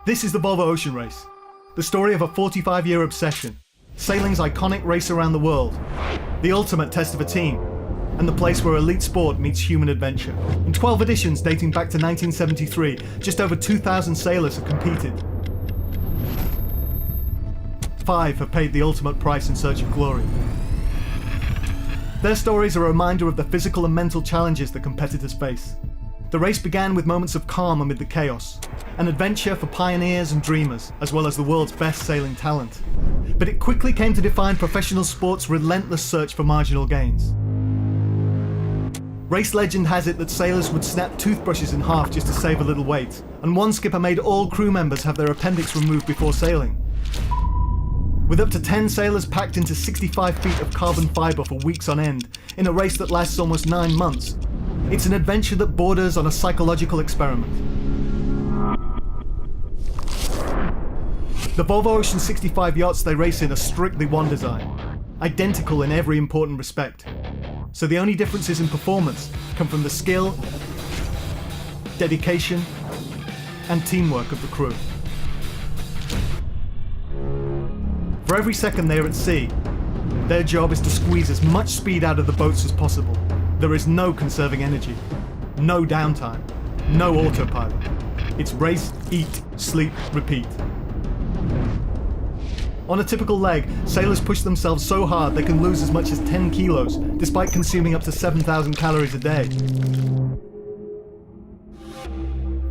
This is the Volvo Ocean Race, the story of a 45-year obsession, sailing's iconic race around the world, the ultimate test of a team, and the place where elite sport meets human adventure. In 12 editions dating back to 1973, just over 2,000 sailors have competed. 5 have paid the ultimate price in search of glory. Their stories are a reminder of the physical and mental challenges that competitors face. The race began with moments of calm amid the chaos, an adventure for pioneers and dreamers, as well as the world's best sailing talent. But it quickly came to define professional sport's relentless search for marginal gains. Race legend has it that sailors would snap toothbrushes in half just to save a little weight, and one skipper made all crew members have their appendix removed before sailing. With up to 10 sailors packed into 65 feet of carbon fibre for weeks on end, in a race that lasts almost 9 months, it's an adventure that borders on a psychological experiment. The Volvo Ocean 65 yachts they race in are strictly one design, identical in every important respect. So the only differences in performance come from the skill, dedication, and teamwork of the crew. For every second they are at sea, their job is to squeeze as much speed out of the boats as possible. There is no conserving energy, no downtime, no autopilot. It's race, eat, sleep, repeat. On a typical leg, sailors push themselves so hard they can lose as much as 10 kilos, despite consuming up to 7,000 calories a day.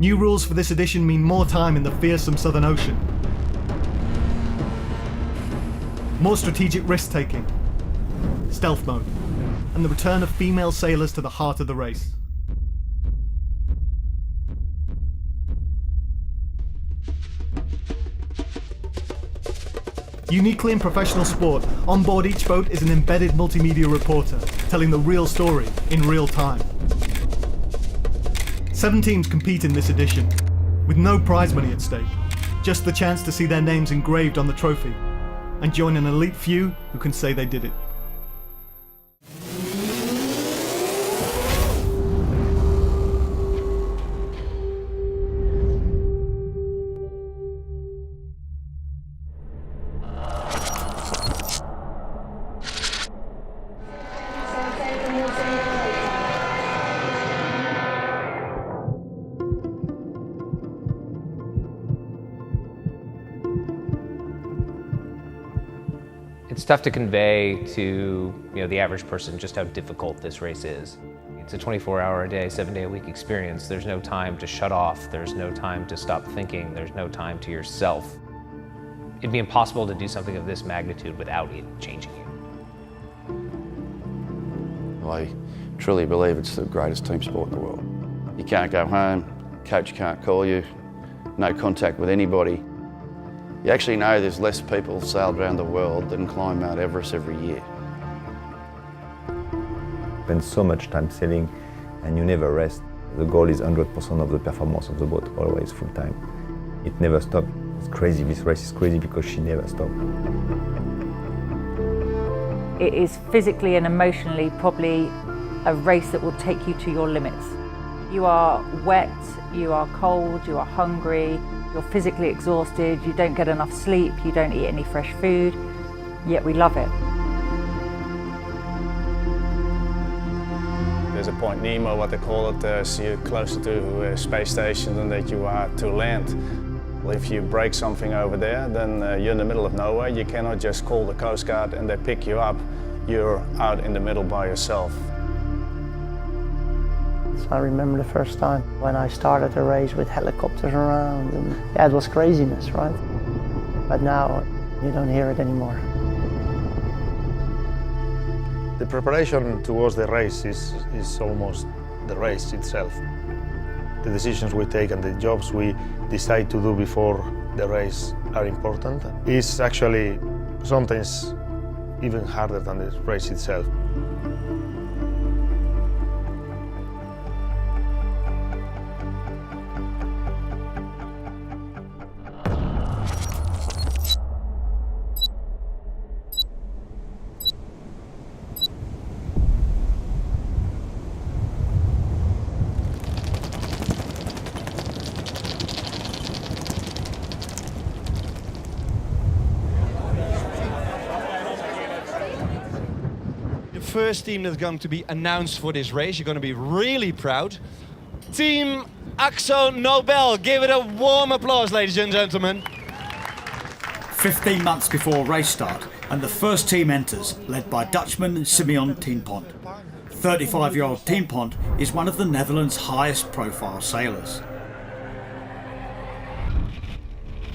New rules for this edition mean more time in the fearsome Southern Ocean, more strategic risk-taking, stealth mode, and the return of female sailors to the heart of the race. Uniquely in professional sport, on board each boat is an embedded multimedia reporter, telling the real story in real time. 7 teams compete in this edition, with no prize money at stake, just the chance to see their names engraved on the trophy, and join an elite few who can say they did it. It's tough to convey to the average person just how difficult this race is. It's a 24-hour-a-day, 7-day-a-week experience. There's no time to shut off. There's no time to stop thinking. There's no time to yourself. It'd be impossible to do something of this magnitude without it changing you. I truly believe it's the greatest team sport in the world. You can't go home, coach can't call you, no contact with anybody. You actually know there's less people sailed around the world than climb Mount Everest every year. Spend so much time sailing and you never rest. The goal is 100% of the performance of the boat, always full time. It never stops. It's crazy. This race is crazy because she never stops. It is physically and emotionally probably a race that will take you to your limits. You are wet, you are cold, you are hungry, you're physically exhausted, you don't get enough sleep, you don't eat any fresh food, yet we love it. There's a Point Nemo, what they call it, so you're closer to a space station than that you are to land. Well, if you break something over there, then you're in the middle of nowhere. You cannot just call the Coast Guard and they pick you up. You're out in the middle by yourself. I remember the first time when I started the race with helicopters around, and yeah, it was craziness, right? But now you don't hear it anymore. The preparation towards the race is almost the race itself. The decisions we take and the jobs we decide to do before the race are important. It's actually sometimes even harder than the race itself. first team that's going to be announced for this race. You're going to be really proud. Team Axo Nobel. Give it a warm applause, ladies and gentlemen. 15 months before race start, and the first team enters, led by Dutchman Simeon Tienpont. 35-year-old Tienpont is one of the Netherlands' highest profile sailors.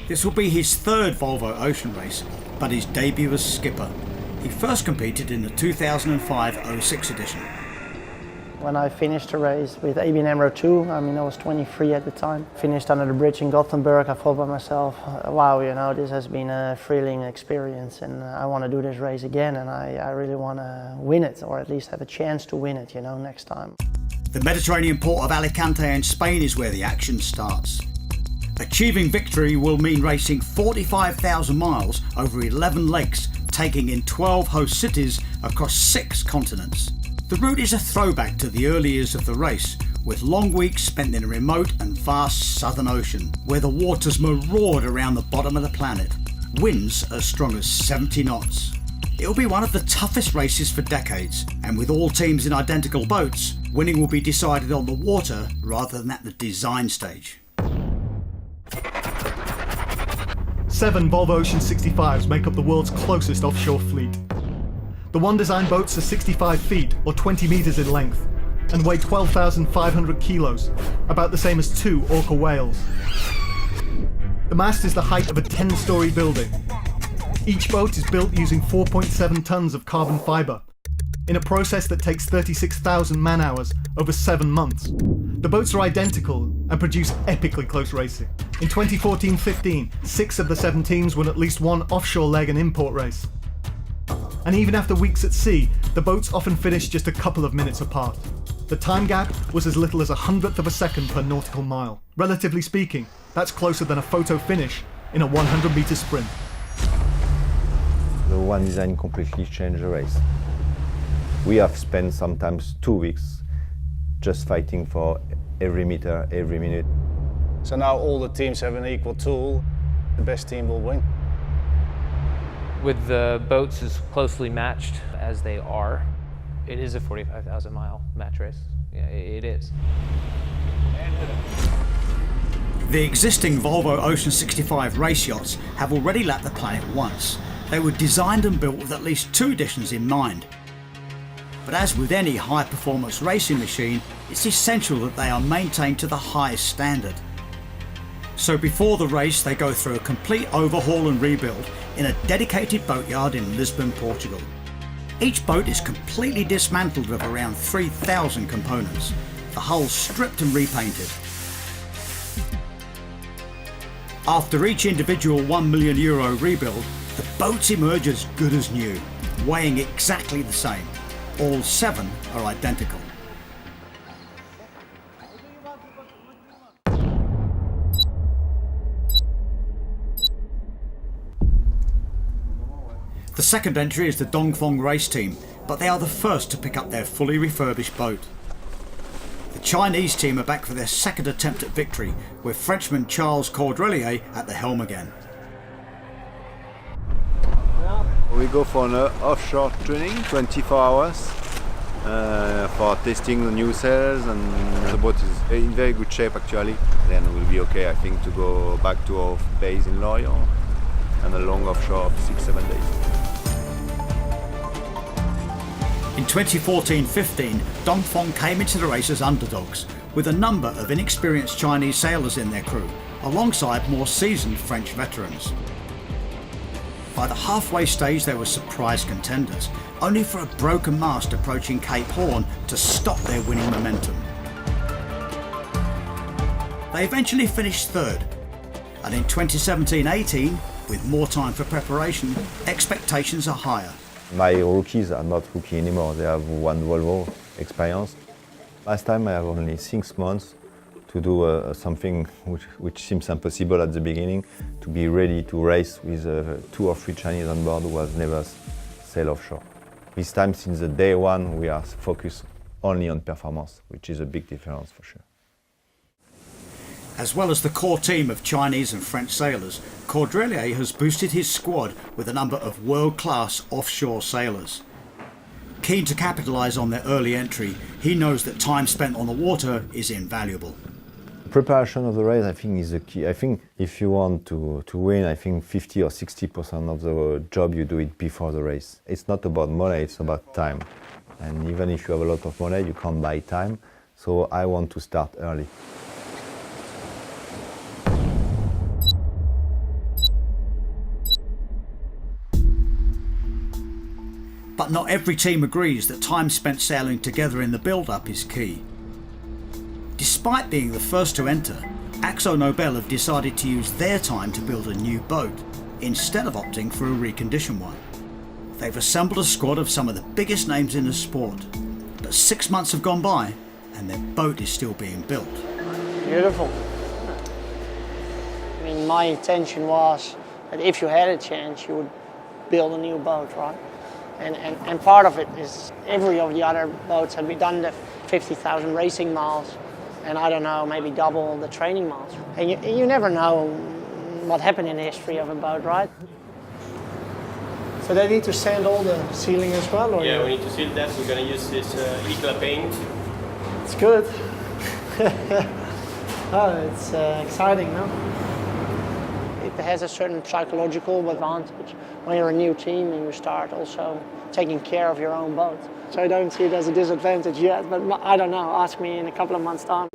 This will be his third Volvo Ocean race, but his debut as skipper. He first competed in the 2005-06 edition. When I finished the race with ABN AMRO 2, I was 23 at the time. Finished under the bridge in Gothenburg. I thought by myself, wow, this has been a thrilling experience and I want to do this race again and I really want to win it, or at least have a chance to win it, next time. The Mediterranean port of Alicante in Spain is where the action starts. Achieving victory will mean racing 45,000 miles over 11 lakes, taking in 12 host cities across 6 continents. The route is a throwback to the early years of the race, with long weeks spent in a remote and vast southern ocean, where the waters maraud around the bottom of the planet. Winds as strong as 70 knots. It will be one of the toughest races for decades, and with all teams in identical boats, winning will be decided on the water rather than at the design stage. 7 Volvo Ocean 65s make up the world's closest offshore fleet. The one-design boats are 65 feet, or 20 metres in length, and weigh 12,500 kilos, about the same as 2 orca whales. The mast is the height of a 10-storey building. Each boat is built using 4.7 tons of carbon fibre, in a process that takes 36,000 man-hours over 7 months. The boats are identical and produce epically close racing. In 2014-15, 6 of the 7 teams won at least one offshore leg and import race. And even after weeks at sea, the boats often finished just a couple of minutes apart. The time gap was as little as 100th of a second per nautical mile. Relatively speaking, that's closer than a photo finish in a 100-metre sprint. The one design completely changed the race. We have spent sometimes 2 weeks just fighting for every meter, every minute. So now all the teams have an equal tool. The best team will win. With the boats as closely matched as they are, it is a 45,000-mile match race. Yeah, it is. The existing Volvo Ocean 65 race yachts have already lapped the planet once. They were designed and built with at least 2 editions in mind. But as with any high-performance racing machine, it's essential that they are maintained to the highest standard. So before the race, they go through a complete overhaul and rebuild in a dedicated boatyard in Lisbon, Portugal. Each boat is completely dismantled of around 3,000 components, the hull stripped and repainted. After each individual €1 million rebuild, the boats emerge as good as new, weighing exactly the same. All 7 are identical. The second entry is the Dongfeng race team, but they are the first to pick up their fully refurbished boat. The Chinese team are back for their second attempt at victory, with Frenchman Charles Caudrelier at the helm again. We go for an offshore training, 24 hours, for testing the new sails, and the boat is in very good shape actually. Then we'll be okay, I think, to go back to our base in Lorient and a long offshore of 6-7 days. In 2014-15, Dongfeng came into the race as underdogs, with a number of inexperienced Chinese sailors in their crew, alongside more seasoned French veterans. By the halfway stage they were surprise contenders, only for a broken mast approaching Cape Horn to stop their winning momentum. They eventually finished third, and in 2017-18, with more time for preparation, expectations are higher. My rookies are not rookie anymore, they have 1 Volvo experience. Last time I have only 6 months to do something which seems impossible at the beginning, to be ready to race with 2 or 3 Chinese on board who have never sailed offshore. This time, since the day 1, we are focused only on performance, which is a big difference for sure. As well as the core team of Chinese and French sailors, Caudrelier has boosted his squad with a number of world-class offshore sailors. Keen to capitalise on their early entry, he knows that time spent on the water is invaluable. Preparation of the race, I think, is the key. I think if you want to win, I think 50 or 60% of the job you do it before the race. It's not about money, it's about time. And even if you have a lot of money, you can't buy time. So I want to start early. But not every team agrees that time spent sailing together in the build-up is key. Despite being the first to enter, Akzo Nobel have decided to use their time to build a new boat, instead of opting for a reconditioned one. They've assembled a squad of some of the biggest names in the sport, but 6 months have gone by and their boat is still being built. Beautiful. I mean, my intention was that if you had a chance, you would build a new boat, right? And part of it is every of the other boats had done the 50,000 racing miles, and I don't know, maybe double the training miles. And you never know what happened in the history of a boat, right? So they need to sand all the ceiling as well? Or yeah, we need to seal that. We're going to use this Icla paint. It's good. Oh, it's exciting, no? It has a certain psychological advantage when you're a new team and you start also taking care of your own boat. So I don't see it as a disadvantage yet, but I don't know, ask me in a couple of months' time.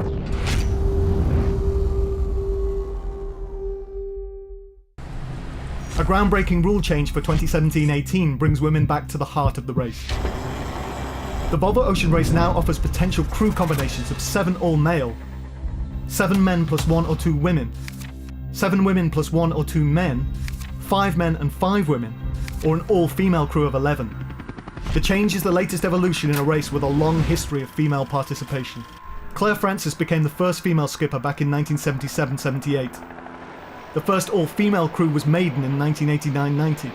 A groundbreaking rule change for 2017-18 brings women back to the heart of the race. The Volvo Ocean Race now offers potential crew combinations of 7 all-male, 7 men plus 1 or 2 women, 7 women plus 1 or 2 men, 5 men and 5 women, or an all-female crew of 11. The change is the latest evolution in a race with a long history of female participation. Claire Francis became the first female skipper back in 1977-78. The first all-female crew was maiden in 1989-90.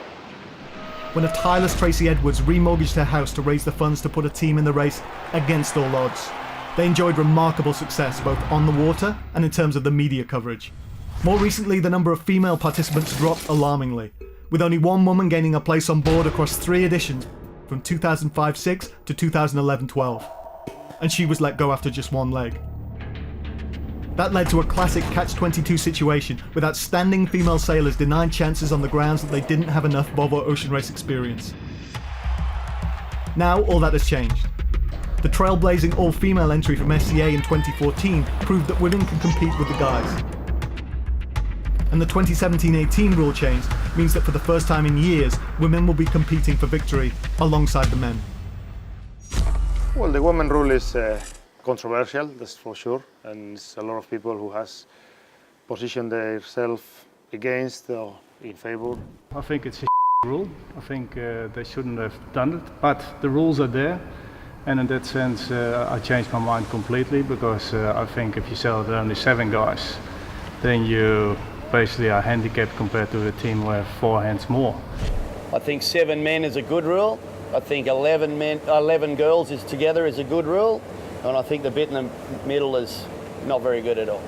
When a tireless Tracy Edwards remortgaged her house to raise the funds to put a team in the race against all odds. They enjoyed remarkable success both on the water and in terms of the media coverage. More recently, the number of female participants dropped alarmingly, with only one woman gaining a place on board across 3 editions from 2005-06 to 2011-12, and she was let go after just 1 leg. That led to a classic catch-22 situation, with outstanding female sailors denied chances on the grounds that they didn't have enough Volvo Ocean Race experience. Now all that has changed. The trailblazing all-female entry from SCA in 2014 proved that women can compete with the guys. And the 2017-18 rule change means that for the first time in years, women will be competing for victory alongside the men. Well, the women rule is controversial, that's for sure, and it's a lot of people who has positioned themselves against or in favor. I think it's a rule. I think they shouldn't have done it, but the rules are there, and in that sense I changed my mind completely, because I think if you sell it only 7 guys, then you basically are handicapped compared to the team where 4 hands more. I think 7 men is a good rule. I think 11 girls is together is a good rule, and I think the bit in the middle is not very good at all.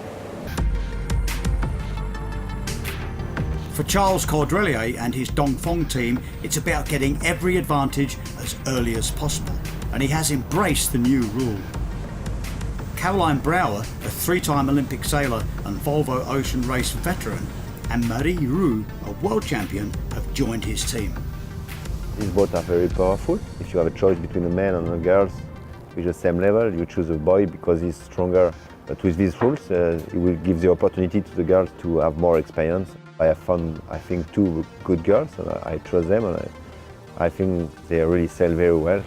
For Charles Caudrelier and his Dongfeng team, it's about getting every advantage as early as possible, and he has embraced the new rule. Caroline Brouwer, a 3-time Olympic sailor and Volvo Ocean Race veteran, and Marie Roux, a world champion, have joined his team. These boats are very powerful. If you have a choice between a man and a girl with the same level, you choose a boy because he's stronger. But with these rules, it will give the opportunity to the girls to have more experience. I have found, I think, 2 good girls, and I trust them, and I think they really sail very well.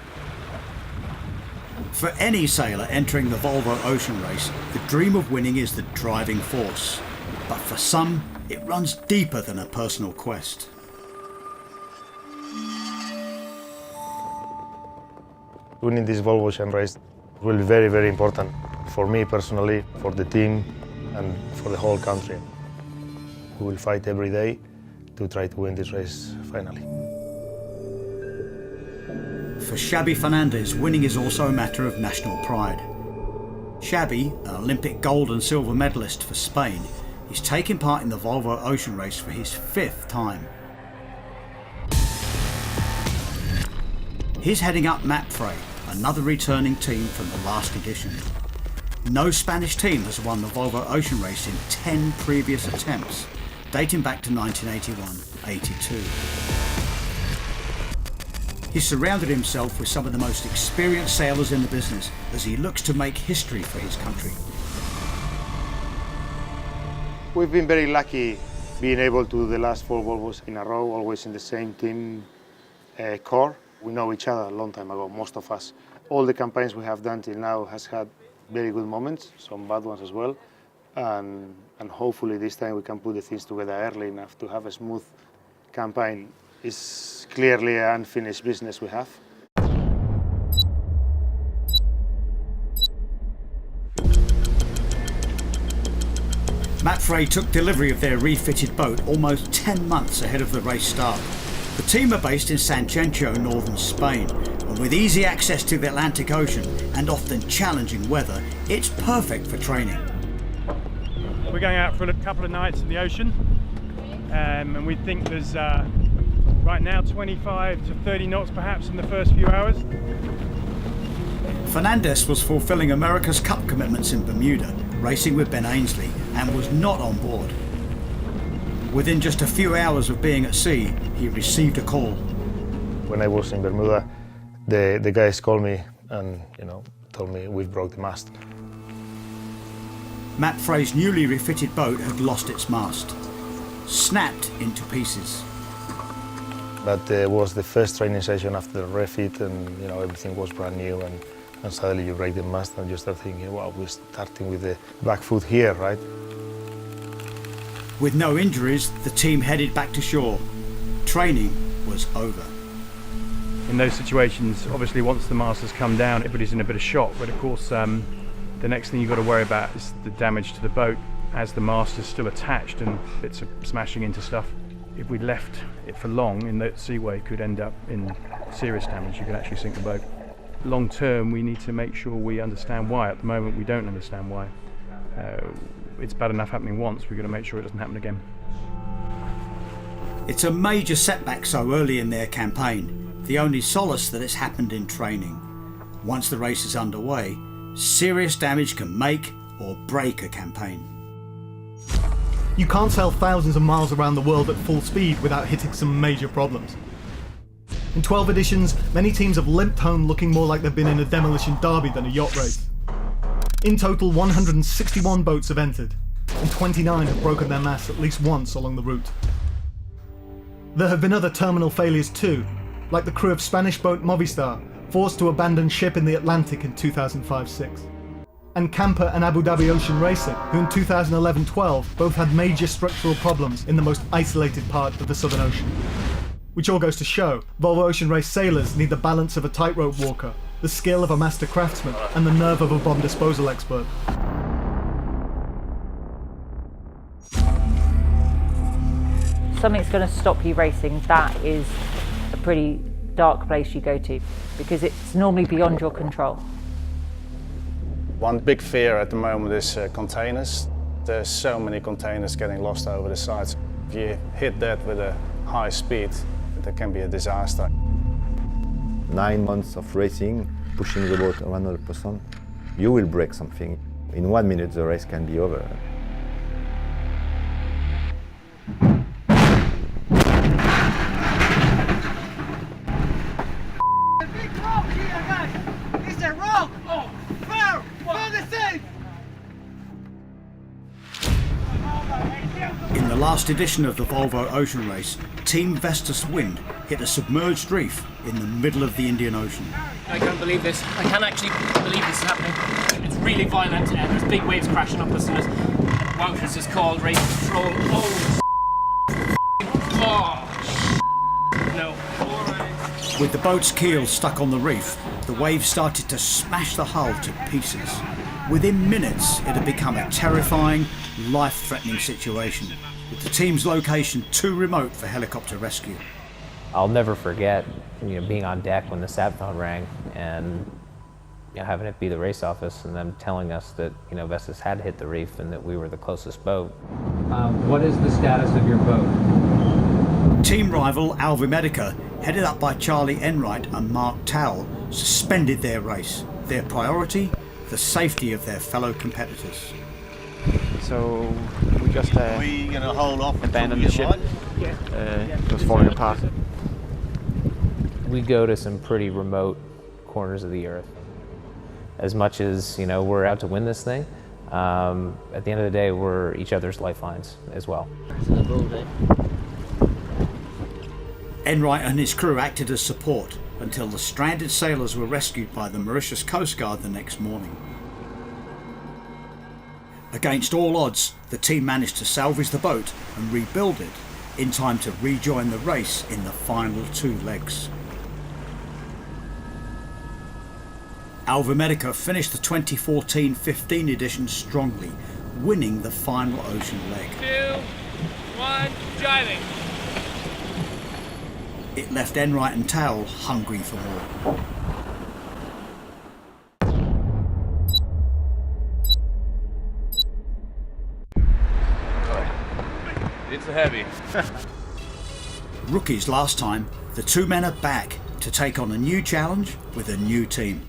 For any sailor entering the Volvo Ocean Race, the dream of winning is the driving force. But for some, it runs deeper than a personal quest. Winning this Volvo Ocean Race will be very, very important for me personally, for the team, and for the whole country. We will fight every day to try to win this race finally. For Xabi Fernandez, winning is also a matter of national pride. Xabi, an Olympic gold and silver medalist for Spain, is taking part in the Volvo Ocean Race for his 5th time. He's heading up Mapfre, another returning team from the last edition. No Spanish team has won the Volvo Ocean Race in 10 previous attempts, dating back to 1981-82. He's surrounded himself with some of the most experienced sailors in the business as he looks to make history for his country. We've been very lucky being able to do the last 4 Volvos in a row, always in the same team core. We know each other a long time ago, most of us. All the campaigns we have done till now has had very good moments, some bad ones as well. And hopefully this time we can put the things together early enough to have a smooth campaign. It's clearly an unfinished business we have. Mapfre took delivery of their refitted boat almost 10 months ahead of the race start. The team are based in Sanchencho, northern Spain, and with easy access to the Atlantic Ocean and often challenging weather, it's perfect for training. We're going out for a couple of nights in the ocean, and we think there's right now 25 to 30 knots perhaps in the first few hours. Fernandez was fulfilling America's Cup commitments in Bermuda, racing with Ben Ainsley, and was not on board. Within just a few hours of being at sea, he received a call. When I was in Bermuda, the guys called me and told me we've broke the mast. Mapfre's newly refitted boat had lost its mast, snapped into pieces. But it was the first training session after the refit, and everything was brand new, and suddenly you break the mast and you start thinking, wow, we're starting with the back foot here, right? With no injuries, the team headed back to shore. Training was over. In those situations, obviously once the mast has come down, everybody's in a bit of shock, but of course the next thing you've got to worry about is the damage to the boat as the mast is still attached and bits are smashing into stuff. If we left it for long in that seaway, it could end up in serious damage. You could actually sink the boat. Long term, we need to make sure we understand why. At the moment, we don't understand why. It's bad enough happening once, we've got to make sure it doesn't happen again. It's a major setback so early in their campaign, the only solace that it's happened in training. Once the race is underway, serious damage can make or break a campaign. You can't sail thousands of miles around the world at full speed without hitting some major problems. In 12 editions, many teams have limped home looking more like they've been in a demolition derby than a yacht race. In total, 161 boats have entered, and 29 have broken their masts at least once along the route. There have been other terminal failures too, like the crew of Spanish boat Movistar, forced to abandon ship in the Atlantic in 2005-06. And Camper and Abu Dhabi Ocean Racing, who in 2011-12 both had major structural problems in the most isolated part of the Southern Ocean. Which all goes to show, Volvo Ocean Race sailors need the balance of a tightrope walker, the skill of a master craftsman, and the nerve of a bomb disposal expert. Something's going to stop you racing, that is a pretty dark place you go to, because it's normally beyond your control. One big fear at the moment is containers. There's so many containers getting lost over the sides. If you hit that with a high speed, that can be a disaster. 9 months of racing, pushing the boat 100%, you will break something. In 1 minute the race can be over. In the last edition of the Volvo Ocean Race, Team Vestas Wind hit a submerged reef in the middle of the Indian Ocean. I can't believe this. I can't actually believe this is happening. It's really violent and there's big waves crashing up us and wow, this is called race control. No. With the boat's keel stuck on the reef, the waves started to smash the hull to pieces. Within minutes, it had become a terrifying, life-threatening situation, with the team's location too remote for helicopter rescue. I'll never forget, being on deck when the sat phone rang and having it be the race office and them telling us that Vestas had hit the reef and that we were the closest boat. What is the status of your boat? Team rival Alvimedica headed up by Charlie Enright and Mark Towell, suspended their race. Their priority, the safety of their fellow competitors. So we just we gonna hold off abandoned the ship. It was falling apart. We go to some pretty remote corners of the earth. As much as, you know, we're out to win this thing, at the end of the day, we're each other's lifelines as well. Enright and his crew acted as support until the stranded sailors were rescued by the Mauritius Coast Guard the next morning. Against all odds, the team managed to salvage the boat and rebuild it in time to rejoin the race in the final 2 legs. Alva Medica finished the 2014-15 edition strongly, winning the final ocean leg. 2, 1, driving. It left Enright and Towell hungry for more. It's a heavy. Rookies last time, the 2 men are back to take on a new challenge with a new team.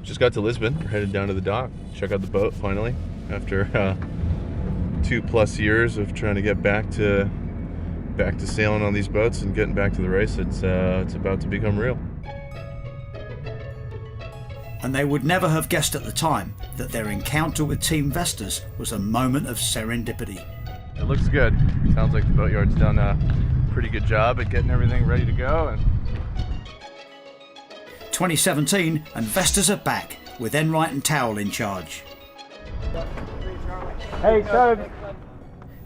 Just got to Lisbon. We're headed down to the dock. Check out the boat finally. After 2+ years of trying to get back to sailing on these boats and getting back to the race, it's about to become real. And they would never have guessed at the time that their encounter with Team Vestas was a moment of serendipity. It looks good. Sounds like the boatyard's done a pretty good job at getting everything ready to go. And 2017 and Vestas are back with Enright and Towell in charge. Hey, Toby.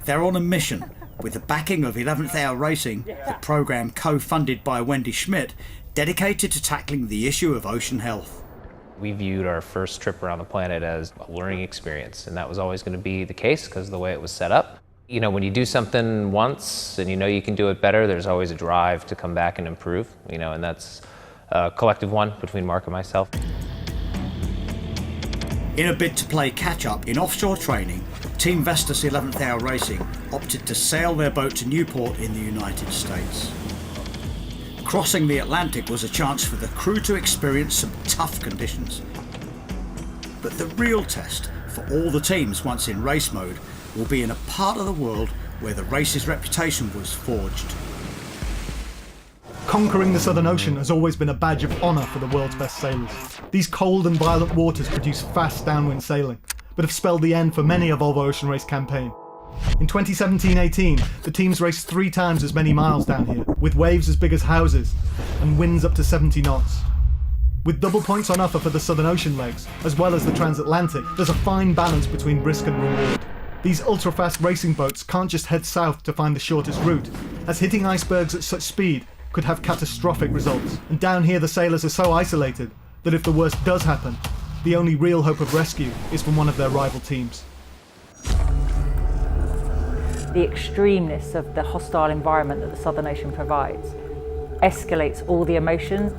They're on a mission with the backing of 11th Hour Racing, the programme co-funded by Wendy Schmidt, dedicated to tackling the issue of ocean health. We viewed our first trip around the planet as a learning experience, and that was always going to be the case because of the way it was set up. You know, when you do something once and you know you can do it better, there's always a drive to come back and improve, you know, and that's a collective one between Mark and myself. In a bid to play catch-up in offshore training, Team Vestas 11th Hour Racing opted to sail their boat to Newport in the United States. Crossing the Atlantic was a chance for the crew to experience some tough conditions. But the real test for all the teams once in race mode will be in a part of the world where the race's reputation was forged. Conquering the Southern Ocean has always been a badge of honour for the world's best sailors. These cold and violent waters produce fast downwind sailing, but have spelled the end for many a Volvo Ocean Race campaign. In 2017-18, the teams raced 3 times as many miles down here, with waves as big as houses, and winds up to 70 knots. With double points on offer for the Southern Ocean legs, as well as the transatlantic, there's a fine balance between risk and reward. These ultra-fast racing boats can't just head south to find the shortest route, as hitting icebergs at such speed could have catastrophic results. And down here the sailors are so isolated that if the worst does happen, the only real hope of rescue is from one of their rival teams. The extremeness of the hostile environment that the Southern Ocean provides escalates all the emotions.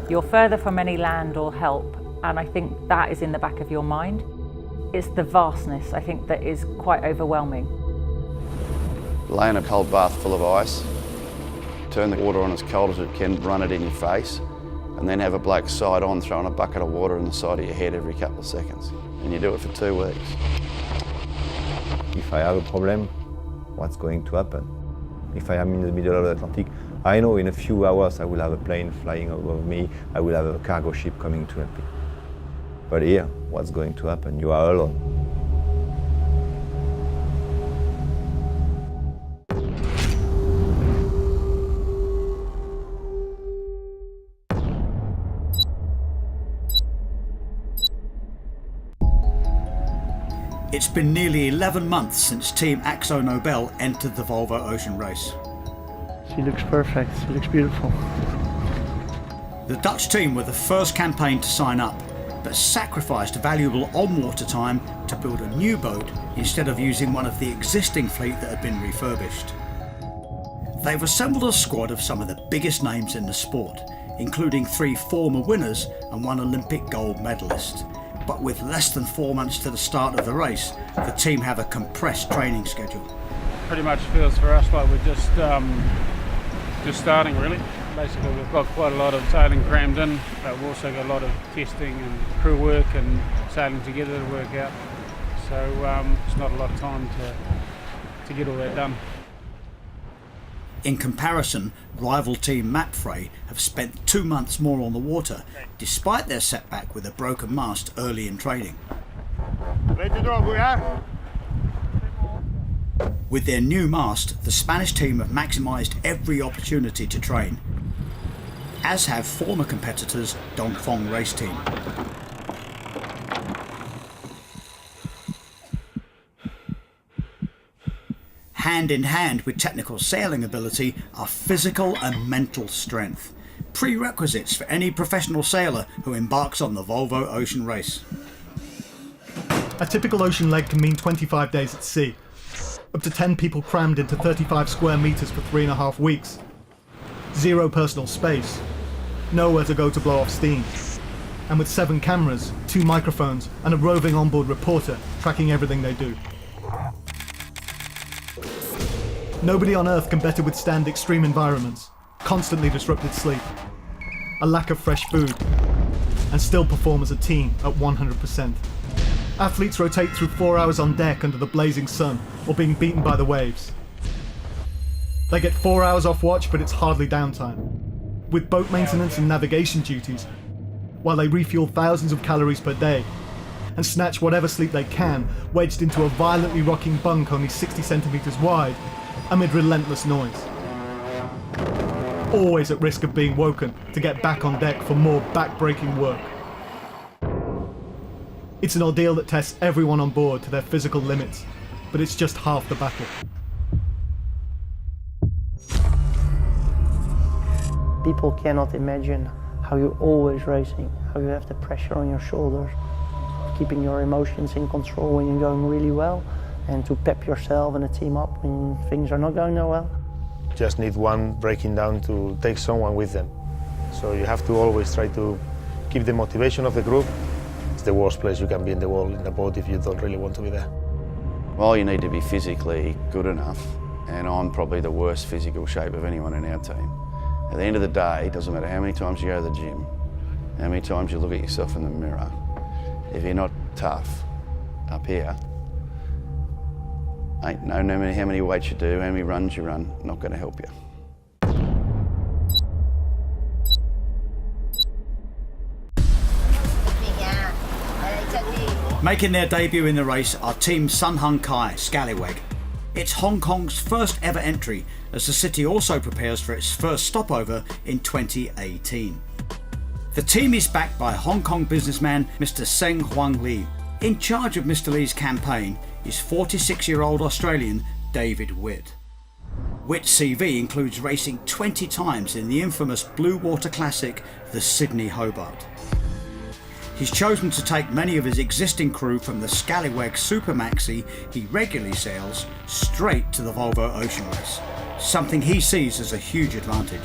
You're further from any land or help, and I think that is in the back of your mind. It's the vastness, I think, that is quite overwhelming. Lay in a cold bath full of ice, turn the water on as cold as it can, run it in your face, and then have a bloke side on throwing a bucket of water in the side of your head every couple of seconds. And you do it for 2 weeks. If I have a problem, what's going to happen? If I am in the middle of the Atlantic, I know in a few hours I will have a plane flying over me, I will have a cargo ship coming to help me. But here, what's going to happen? You are alone. It's been nearly 11 months since Team Akzo Nobel entered the Volvo Ocean Race. She looks perfect, she looks beautiful. The Dutch team were the first campaign to sign up, but sacrificed valuable on-water time to build a new boat instead of using one of the existing fleet that had been refurbished. They've assembled a squad of some of the biggest names in the sport, including 3 former winners and 1 Olympic gold medalist. But with less than 4 months to the start of the race, the team have a compressed training schedule. Pretty much feels for us like we're just starting, really. Basically, we've got quite a lot of sailing crammed in, but we've also got a lot of testing and crew work and sailing together to work out. So it's not a lot of time to get all that done. In comparison, rival team Mapfre have spent 2 months more on the water, despite their setback with a broken mast early in training. Ready to go, we are. With their new mast, the Spanish team have maximised every opportunity to train, as have former competitors Dongfeng race team. Hand in hand with technical sailing ability are physical and mental strength, prerequisites for any professional sailor who embarks on the Volvo Ocean Race. A typical ocean leg can mean 25 days at sea, up to 10 people crammed into 35 square metres for 3.5 weeks. Zero personal space, nowhere to go to blow off steam, and with 7 cameras, 2 microphones and a roving onboard reporter tracking everything they do. Nobody on Earth can better withstand extreme environments, constantly disrupted sleep, a lack of fresh food, and still perform as a team at 100%. Athletes rotate through 4 hours on deck under the blazing sun or being beaten by the waves. They get 4 hours off watch, but it's hardly downtime, with boat maintenance and navigation duties, while they refuel thousands of calories per day and snatch whatever sleep they can, wedged into a violently rocking bunk only 60 centimetres wide, amid relentless noise. Always at risk of being woken to get back on deck for more back-breaking work. It's an ordeal that tests everyone on board to their physical limits, but it's just half the battle. People cannot imagine how you're always racing, how you have the pressure on your shoulders, keeping your emotions in control when you're going really well, and to pep yourself and the team up when things are not going that well. Just need one breaking down to take someone with them. So you have to always try to keep the motivation of the group. It's the worst place you can be in the world in a boat if you don't really want to be there. Well, you need to be physically good enough, and I'm probably the worst physical shape of anyone in our team. At the end of the day, it doesn't matter how many times you go to the gym, how many times you look at yourself in the mirror. If you're not tough up here, no matter how many weights you do, how many runs you run, not going to help you. Making their debut in the race are Team Sun Hung Kai Scallywag. It's Hong Kong's first ever entry, as the city also prepares for its first stopover in 2018. The team is backed by Hong Kong businessman Mr. Seng Huang Lee. In charge of Mr. Lee's campaign is 46-year-old Australian David Witt. Witt's CV includes racing 20 times in the infamous Blue Water Classic, the Sydney Hobart. He's chosen to take many of his existing crew from the Scallywag Super Maxi he regularly sails straight to the Volvo Ocean Race, something he sees as a huge advantage.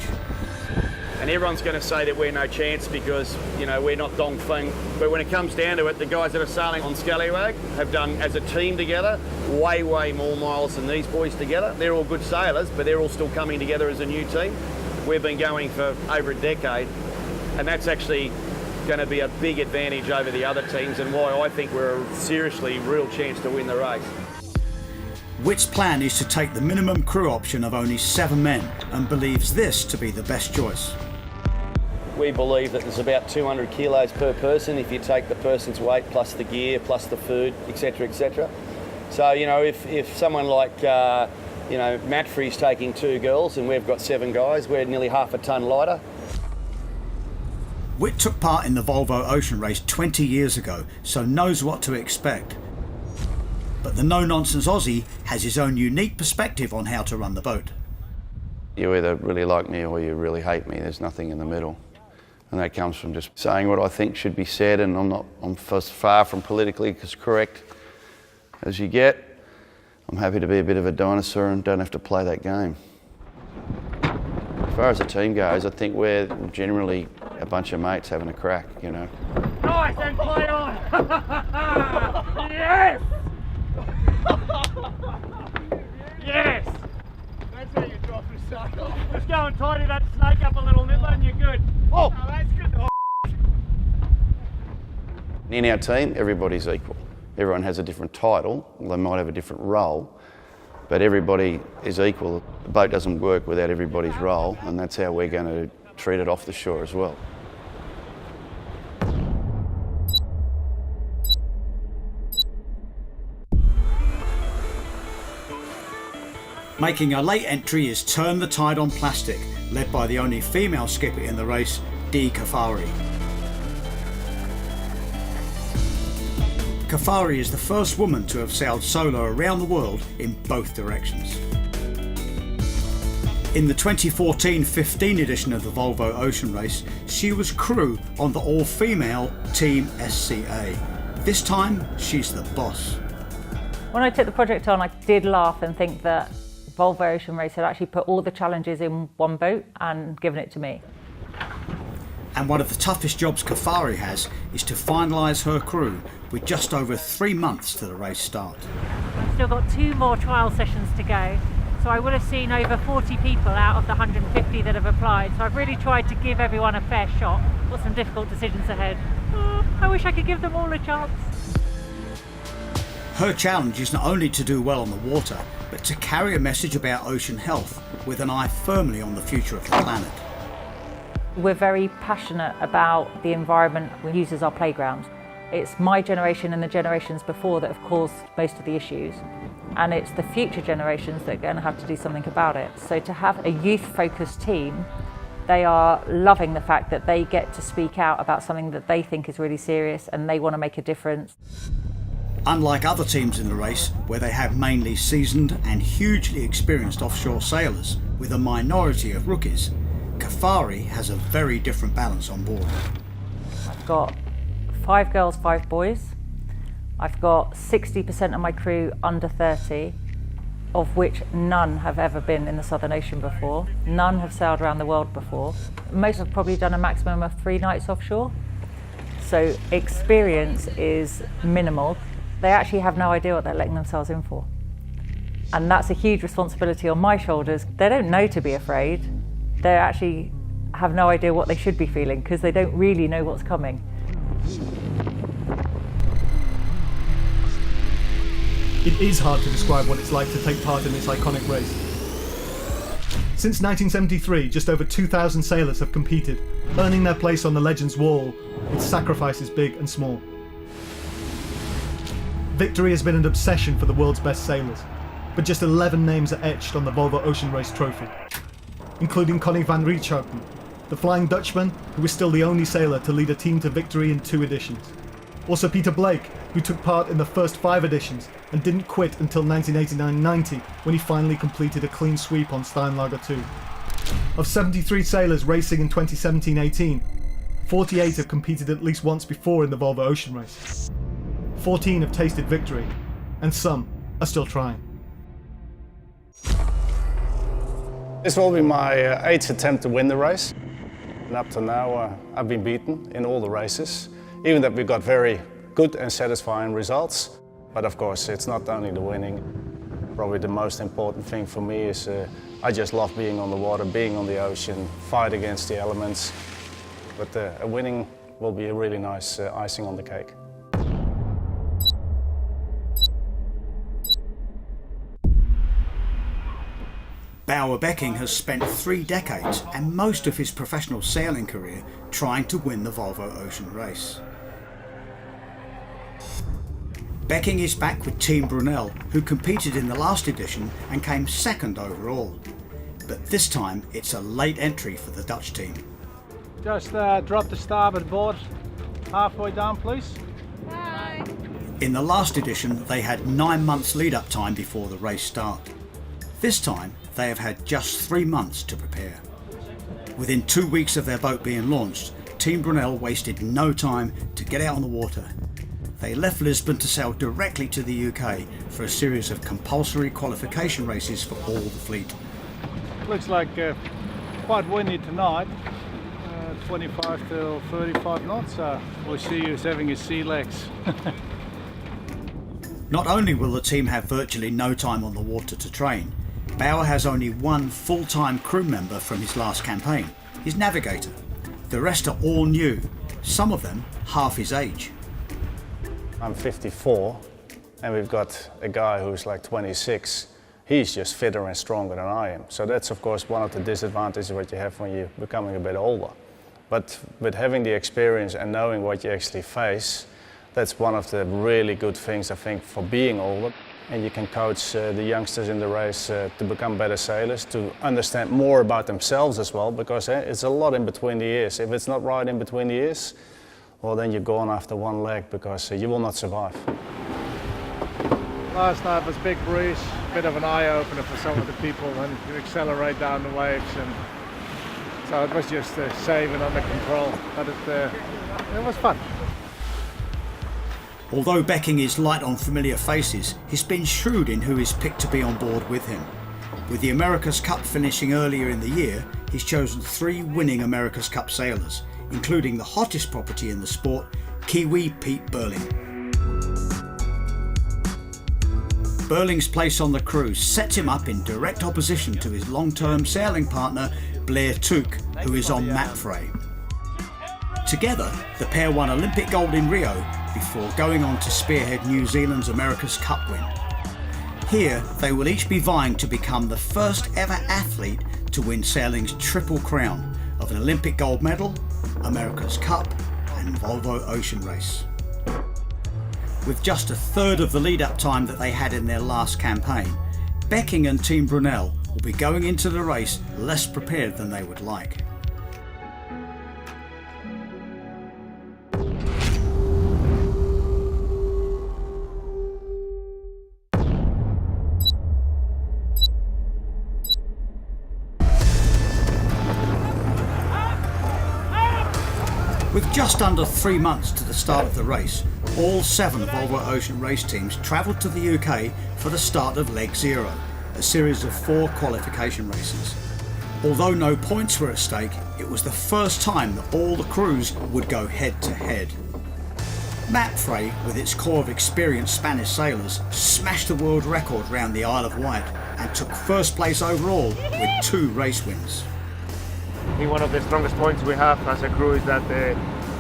And everyone's going to say that we're no chance because, you know, we're not Dongfeng. But when it comes down to it, the guys that are sailing on Scallywag have done, as a team together, way more miles than these boys together. They're all good sailors, but they're all still coming together as a new team. We've been going for over a decade, and that's actually going to be a big advantage over the other teams and why I think we're a seriously real chance to win the race. Witt's plan is to take the minimum crew option of only 7 men and believes this to be the best choice. We believe that there's about 200 kilos per person if you take the person's weight plus the gear plus the food, etc, etc. So, you know, if someone like you know, Mapfre's taking 2 girls and we've got 7 guys, we're nearly half a tonne lighter. Witt took part in the Volvo Ocean Race 20 years ago, so knows what to expect. But the no-nonsense Aussie has his own unique perspective on how to run the boat. You either really like me or you really hate me. There's nothing in the middle. And that comes from just saying what I think should be said, and I'm as far from politically correct as you get. I'm happy to be a bit of a dinosaur and don't have to play that game. As far as the team goes, I think we're generally a bunch of mates having a crack, you know. Nice and play on! Yes! Yes! That's how you do it. Just go and tidy that snake up a little, Midler, and you're good. Oh, that's good. In our team, everybody's equal. Everyone has a different title, they might have a different role, but everybody is equal. The boat doesn't work without everybody's role, and that's how we're going to treat it off the shore as well. Making a late entry is Turn the Tide on Plastic, led by the only female skipper in the race, Dee Kafari. Kafari is the first woman to have sailed solo around the world in both directions. In the 2014-15 edition of the Volvo Ocean Race, she was crew on the all-female Team SCA. This time, she's the boss. When I took the project on, I did laugh and think that Volvo Ocean Race had actually put all the challenges in one boat and given it to me. And one of the toughest jobs Kafari has is to finalise her crew with just over 3 months to the race start. I've still got 2 more trial sessions to go, so I would have seen over 40 people out of the 150 that have applied, so I've really tried to give everyone a fair shot. Got some difficult decisions ahead. I wish I could give them all a chance. Her challenge is not only to do well on the water, but to carry a message about ocean health with an eye firmly on the future of the planet. We're very passionate about the environment we use as our playground. It's my generation and the generations before that have caused most of the issues, and it's the future generations that are going to have to do something about it. So to have a youth-focused team, they are loving the fact that they get to speak out about something that they think is really serious and they want to make a difference. Unlike other teams in the race, where they have mainly seasoned and hugely experienced offshore sailors with a minority of rookies, Kafari has a very different balance on board. I've got 5 girls, 5 boys. I've got 60% of my crew under 30, of which none have ever been in the Southern Ocean before. None have sailed around the world before. Most have probably done a maximum of 3 nights offshore. So experience is minimal. They actually have no idea what they're letting themselves in for. And that's a huge responsibility on my shoulders. They don't know to be afraid. They actually have no idea what they should be feeling because they don't really know what's coming. It is hard to describe what it's like to take part in this iconic race. Since 1973, just over 2,000 sailors have competed, earning their place on the Legends Wall with sacrifices big and small. Victory has been an obsession for the world's best sailors, but just 11 names are etched on the Volvo Ocean Race trophy, including Connie van Rietschoten, the Flying Dutchman, who is still the only sailor to lead a team to victory in 2 editions. Also Peter Blake, who took part in the first 5 editions and didn't quit until 1989-90 when he finally completed a clean sweep on Steinlager 2. Of 73 sailors racing in 2017-18, 48 have competed at least once before in the Volvo Ocean Race. 14 have tasted victory, and some are still trying. This will be my 8th attempt to win the race. And up to now, I've been beaten in all the races, even that we got very good and satisfying results. But of course, it's not only the winning. Probably the most important thing for me is I just love being on the water, being on the ocean, fight against the elements. But a winning will be a really nice icing on the cake. Bauer Becking has spent 3 decades and most of his professional sailing career trying to win the Volvo Ocean Race. Becking is back with Team Brunel, who competed in the last edition and came 2nd overall. But this time it's a late entry for the Dutch team. Just drop the starboard board halfway down, please. Bye. In the last edition, they had 9 months lead-up time before the race started. This time, they have had just 3 months to prepare. Within 2 weeks of their boat being launched, Team Brunel wasted no time to get out on the water. They left Lisbon to sail directly to the UK for a series of compulsory qualification races for all the fleet. Looks like quite windy tonight, 25 to 35 knots. We'll see you having his sea legs. Not only will the team have virtually no time on the water to train, Bauer has only one full-time crew member from his last campaign, his navigator. The rest are all new, some of them half his age. I'm 54 and we've got a guy who's like 26. He's just fitter and stronger than I am. So that's of course one of the disadvantages what you have when you're becoming a bit older. But with having the experience and knowing what you actually face, that's one of the really good things I think for being older. And you can coach the youngsters in the race to become better sailors, to understand more about themselves as well, because it's a lot in between the ears. If it's not right in between the ears, well then you're gone after one leg, because you will not survive. Last night was big breeze, a bit of an eye-opener for some of the people when you accelerate down the waves, and so it was just safe and under control, but it was fun. Although Becking is light on familiar faces, he's been shrewd in who is picked to be on board with him. With the America's Cup finishing earlier in the year, he's chosen 3 winning America's Cup sailors, including the hottest property in the sport, Kiwi Pete Burling. Burling's place on the crew sets him up in direct opposition to his long-term sailing partner, Blair Tuke, who is on Mapfre. Together, the pair won Olympic gold in Rio before going on to spearhead New Zealand's America's Cup win. Here, they will each be vying to become the first ever athlete to win sailing's triple crown of an Olympic gold medal, America's Cup and Volvo Ocean Race. With just a third of the lead-up time that they had in their last campaign, Becking and Team Brunel will be going into the race less prepared than they would like. With just under 3 months to the start of the race, all 7 Volvo Ocean Race teams travelled to the UK for the start of Leg Zero, a series of 4 qualification races. Although no points were at stake, it was the first time that all the crews would go head to head. Mapfre, with its core of experienced Spanish sailors, smashed the world record round the Isle of Wight and took first place overall with 2 race wins. I think one of the strongest points we have as a crew is that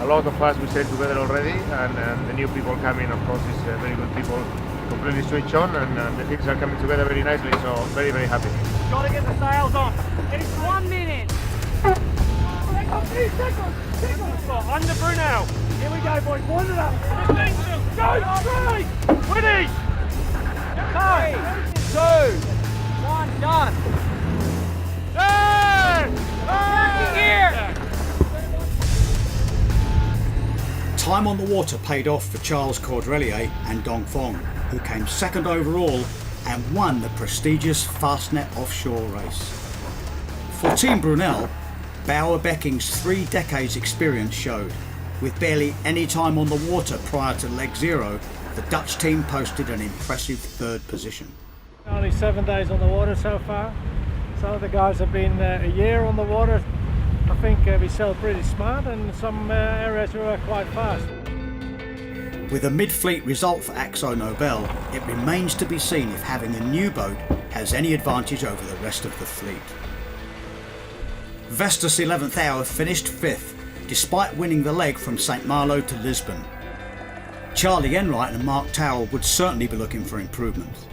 a lot of us we sail together already, and the new people coming, of course, is very good people, completely switch on, and the things are coming together very nicely, so very, very happy. Gotta get the sails on. It's 1 minute. 3 seconds. Under Brunel. Here we go, boys. One of them. Go, 3. Winnie. 3, 2, 1, done. Here. Time on the water paid off for Charles Cordelier and Dong Fong, who came second overall and won the prestigious Fastnet offshore race. For Team Brunel, Bauer Becking's 3 decades experience showed. With barely any time on the water prior to Leg Zero, the Dutch team posted an impressive 3rd position. Only 7 days on the water so far. Some of the guys have been a year on the water. I think we sailed pretty smart, and some areas we were quite fast. With a mid-fleet result for Akzo Nobel, it remains to be seen if having a new boat has any advantage over the rest of the fleet. Vestas 11th Hour finished 5th, despite winning the leg from St Malo to Lisbon. Charlie Enright and Mark Towell would certainly be looking for improvement.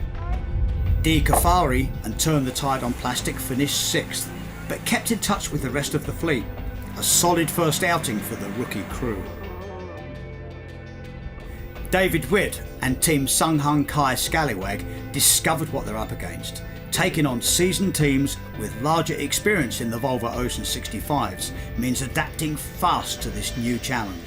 Dee Kafari and Turn the Tide on Plastic finished 6th, but kept in touch with the rest of the fleet. A solid first outing for the rookie crew. David Witt and Team Sung Hung Kai Scallywag discovered what they're up against. Taking on seasoned teams with larger experience in the Volvo Ocean 65s means adapting fast to this new challenge.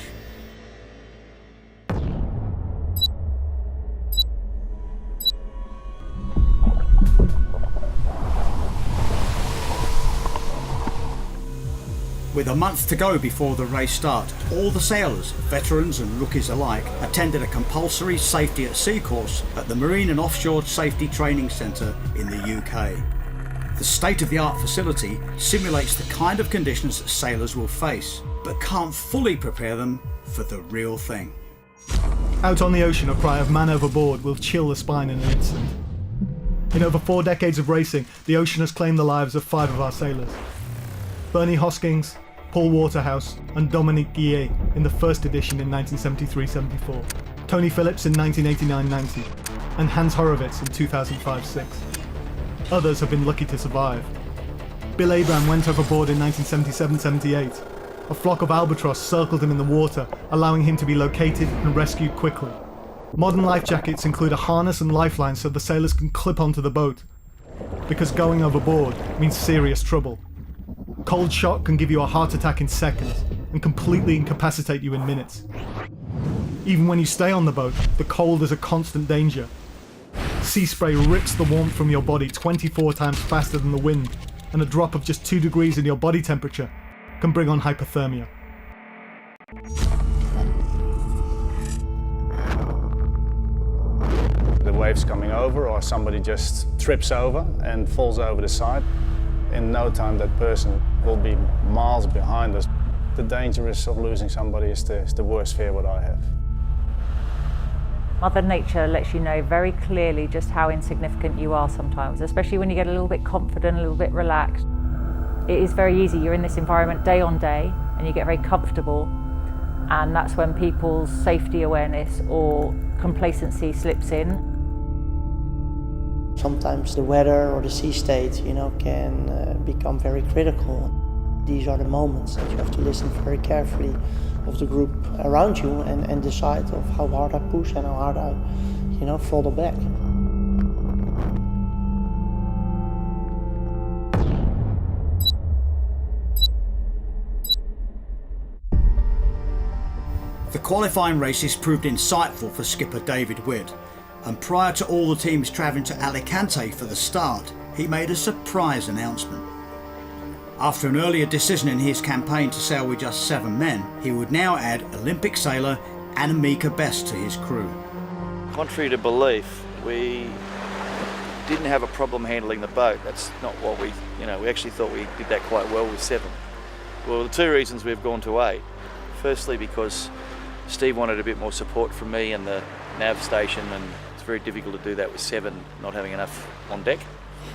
With a month to go before the race starts, all the sailors, veterans and rookies alike, attended a compulsory safety at sea course at the Marine and Offshore Safety Training Centre in the UK. The state-of-the-art facility simulates the kind of conditions that sailors will face, but can't fully prepare them for the real thing. Out on the ocean, a cry of man overboard will chill the spine in an instant. In over 4 decades of racing, the ocean has claimed the lives of 5 of our sailors. Bernie Hoskins, Paul Waterhouse and Dominique Guillet in the first edition in 1973-74, Tony Phillips in 1989-90, and Hans Horowitz in 2005-06. Others have been lucky to survive. Bill Abram went overboard in 1977-78. A flock of albatross circled him in the water, allowing him to be located and rescued quickly. Modern life jackets include a harness and lifeline so the sailors can clip onto the boat, because going overboard means serious trouble. Cold shock can give you a heart attack in seconds and completely incapacitate you in minutes. Even when you stay on the boat, the cold is a constant danger. Sea spray rips the warmth from your body 24 times faster than the wind, and a drop of just 2 degrees in your body temperature can bring on hypothermia. The waves coming over, or somebody just trips over and falls over the side. In no time that person will be miles behind us. The danger of losing somebody is the worst fear what I have. Mother Nature lets you know very clearly just how insignificant you are sometimes, especially when you get a little bit confident, a little bit relaxed. It is very easy, you're in this environment day on day and you get very comfortable, and that's when people's safety awareness or complacency slips in. Sometimes the weather or the sea state, can become very critical. These are the moments that you have to listen very carefully of the group around you and decide of how hard I push and how hard I, throttle back. The qualifying races proved insightful for skipper David Witt, and prior to all the teams travelling to Alicante for the start, he made a surprise announcement. After an earlier decision in his campaign to sail with just 7 men, he would now add Olympic sailor Annemieke Best to his crew. Contrary to belief, we didn't have a problem handling the boat. That's not what we actually thought we did that quite well with 7. Well, the 2 reasons we've gone to 8. Firstly, because Steve wanted a bit more support from me and the nav station, and it's very difficult to do that with 7, not having enough on deck.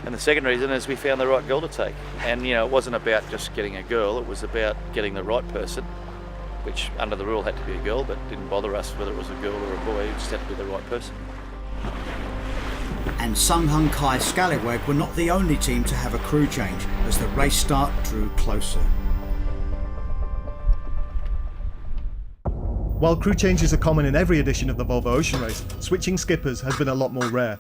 And the second reason is we found the right girl to take. And it wasn't about just getting a girl, it was about getting the right person, which under the rule had to be a girl, but didn't bother us whether it was a girl or a boy, it just had to be the right person. And Sun Hung Kai Scallywag were not the only team to have a crew change as the race start drew closer. While crew changes are common in every edition of the Volvo Ocean Race, switching skippers has been a lot more rare.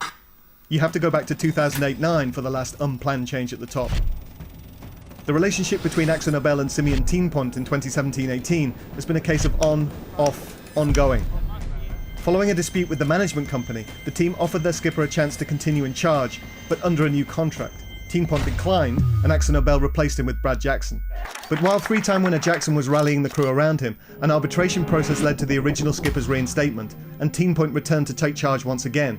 You have to go back to 2008-9 for the last unplanned change at the top. The relationship between Axel Nobel and Simeon Tienpont in 2017-18 has been a case of on, off, ongoing. Following a dispute with the management company, the team offered their skipper a chance to continue in charge, but under a new contract. Tienpont declined, and Axel Nobel replaced him with Brad Jackson. But while 3-time winner Jackson was rallying the crew around him, an arbitration process led to the original skipper's reinstatement, and Tienpont returned to take charge once again.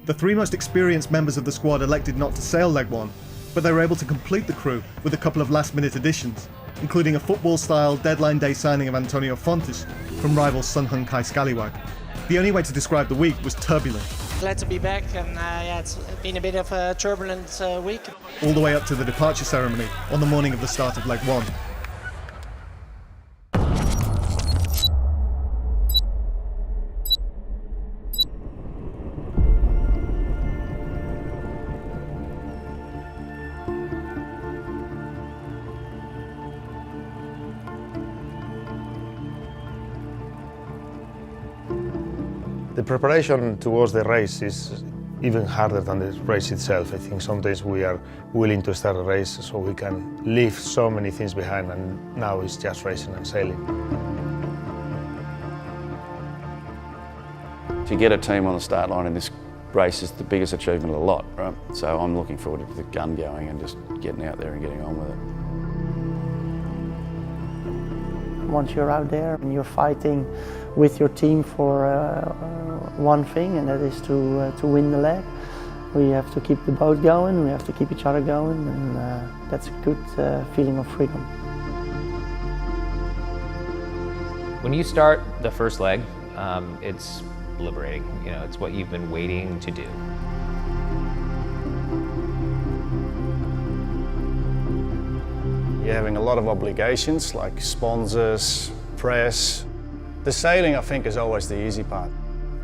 The 3 most experienced members of the squad elected not to sail Leg 1, but they were able to complete the crew with a couple of last-minute additions, including a football-style deadline day signing of Antonio Fontes from rival Sun Hung Kai Scallywag. The only way to describe the week was turbulent. Glad to be back, and it's been a bit of a turbulent week. All the way up to the departure ceremony on the morning of the start of Leg 1. The preparation towards the race is even harder than the race itself. I think sometimes we are willing to start a race so we can leave so many things behind, and now it's just racing and sailing. To get a team on the start line in this race is the biggest achievement of the lot, right? So I'm looking forward to the gun going and just getting out there and getting on with it. Once you're out there and you're fighting with your team for one thing, and that is to win the leg. We have to keep the boat going, we have to keep each other going, and that's a good feeling of freedom. When you start the first leg, it's liberating. It's what you've been waiting to do. You're having a lot of obligations like sponsors, press. The sailing, I think, is always the easy part.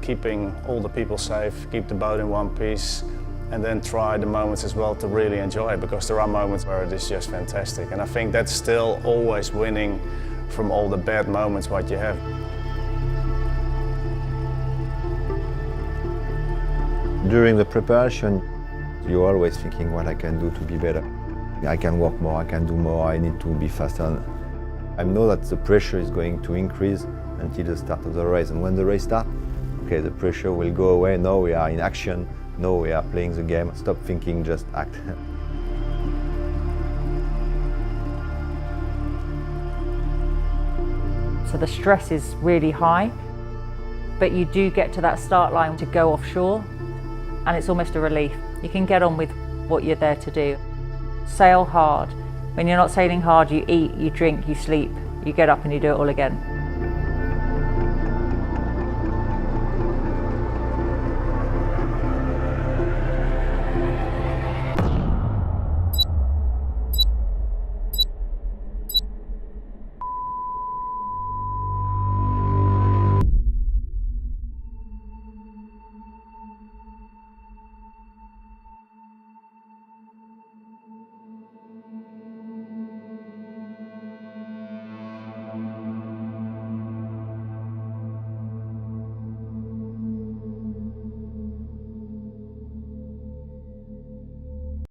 Keeping all the people safe, keep the boat in one piece, and then try the moments as well to really enjoy it, because there are moments where it is just fantastic. And I think that's still always winning from all the bad moments what you have. During the preparation, you're always thinking what I can do to be better. I can work more, I can do more, I need to be faster. I know that the pressure is going to increase until the start of the race. And when the race starts, okay, the pressure will go away. Now we are in action. Now we are playing the game. Stop thinking, just act. So the stress is really high, but you do get to that start line to go offshore, and it's almost a relief. You can get on with what you're there to do. Sail hard. When you're not sailing hard, you eat, you drink, you sleep, you get up and you do it all again.